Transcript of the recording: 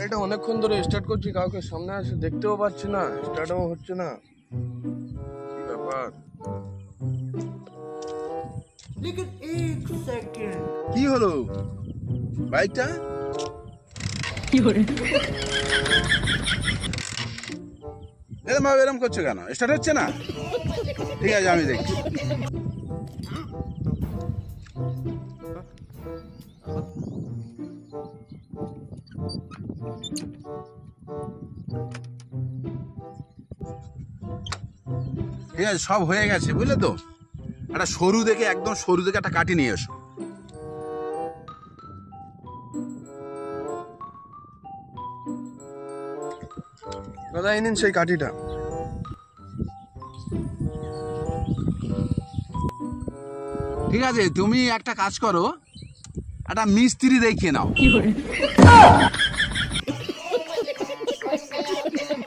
এটা অনেকক্ষণ ধরে স্টার্ট করছি, কাউকে সামনে আসে দেখতেও পাচ্ছি না, স্টার্টও হচ্ছে না, কি ব্যাপার? কি হলো বাইকটা? এরম করছো কেন? স্টার্ট হচ্ছে না? ঠিক আছে, আমি দেখছি। ঠিক আছে, সব হয়ে গেছে বুঝলে তো। একটা সরু দেখে, একদম সরু দেখে একটা কাঠি নিয়ে এসো। দাদা এই নিন সেই কাঠিটা। ঠিক আছে, তুমি একটা কাজ করো, একটা মিস্ত্রি দেখিয়ে নাও।